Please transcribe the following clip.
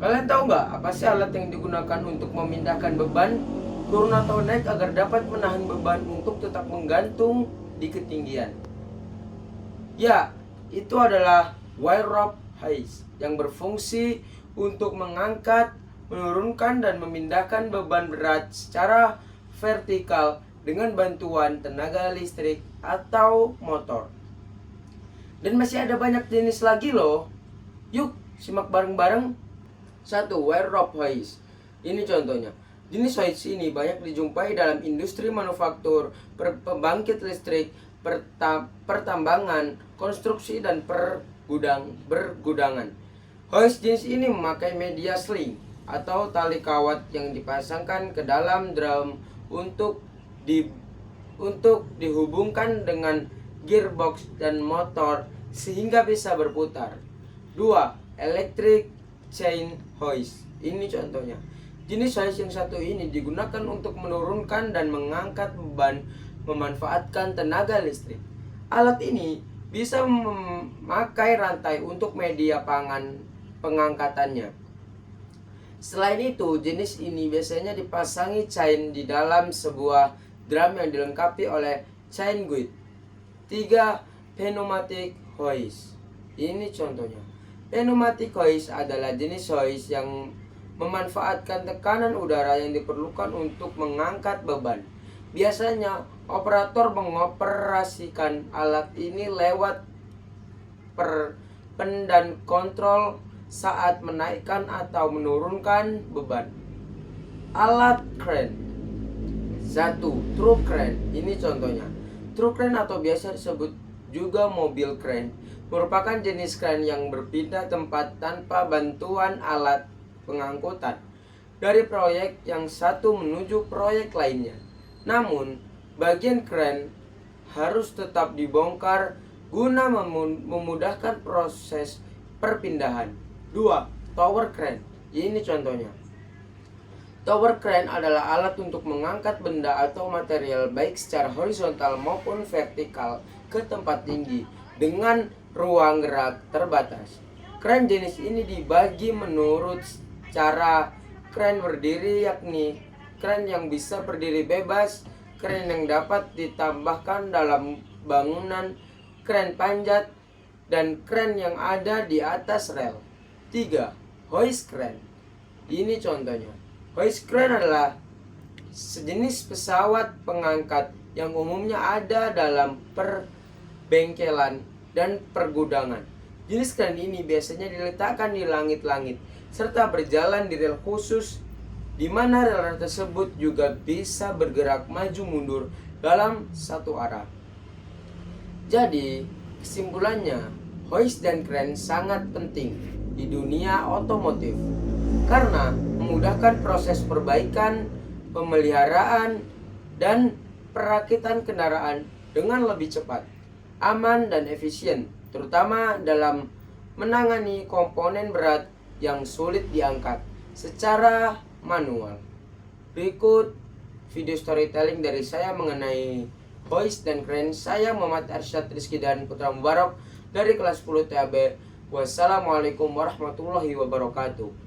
Kalian tahu nggak apa sih alat yang digunakan untuk memindahkan beban turun atau naik agar dapat menahan beban untuk tetap menggantung di ketinggian? Ya, itu adalah wire rope height yang berfungsi untuk mengangkat, menurunkan, dan memindahkan beban berat secara vertikal dengan bantuan tenaga listrik atau motor. Dan masih ada banyak jenis lagi loh. Yuk, simak bareng-bareng. Satu, wire rope hoist. Ini contohnya. Jenis hoist ini banyak dijumpai dalam industri manufaktur, pembangkit listrik, pertambangan, konstruksi, dan bergudangan. Hoist jenis ini memakai media sling atau tali kawat yang dipasangkan ke dalam drum untuk dihubungkan dengan gearbox dan motor sehingga bisa berputar. 2. Electric chain hoist. Ini contohnya. Jenis hoist yang satu ini digunakan untuk menurunkan dan mengangkat beban memanfaatkan tenaga listrik. Alat ini bisa memakai rantai untuk media pengangkatannya. Selain itu, jenis ini biasanya dipasangi chain di dalam sebuah drum yang dilengkapi oleh chain guide. 3. Pneumatic hoist. Ini contohnya. Pneumatic hoist adalah jenis hoist yang memanfaatkan tekanan udara yang diperlukan untuk mengangkat beban. Biasanya, operator mengoperasikan alat ini lewat dan kontrol saat menaikkan atau menurunkan beban. Alat crane. 1. Truck crane. Ini contohnya. Truck crane atau biasa disebut juga mobil crane merupakan jenis crane yang berpindah tempat tanpa bantuan alat pengangkutan dari proyek yang satu menuju proyek lainnya. Namun, bagian crane harus tetap dibongkar guna memudahkan proses perpindahan. 2. Tower crane. Ini contohnya. Tower crane adalah alat untuk mengangkat benda atau material baik secara horizontal maupun vertikal ke tempat tinggi dengan ruang gerak terbatas. Crane jenis ini dibagi menurut cara crane berdiri, yakni crane yang bisa berdiri bebas, crane yang dapat ditambahkan dalam bangunan, crane panjat, dan crane yang ada di atas rel. 3. Hoist crane. Ini contohnya. Hoist crane adalah sejenis pesawat pengangkat yang umumnya ada dalam perbengkelan dan pergudangan. Jenis crane ini biasanya diletakkan di langit-langit serta berjalan di rel khusus, di mana rel tersebut juga bisa bergerak maju mundur dalam satu arah. Jadi, kesimpulannya, hoist dan crane sangat penting di dunia otomotif karena memudahkan proses perbaikan, pemeliharaan, dan perakitan kendaraan dengan lebih cepat, aman, dan efisien, terutama dalam menangani komponen berat yang sulit diangkat secara manual. Berikut video storytelling dari saya mengenai hoist dan crane. Saya Muhammad Arsyad Rizky dan Putra Mubarak dari kelas 10 TAB. Wassalamualaikum warahmatullahi wabarakatuh.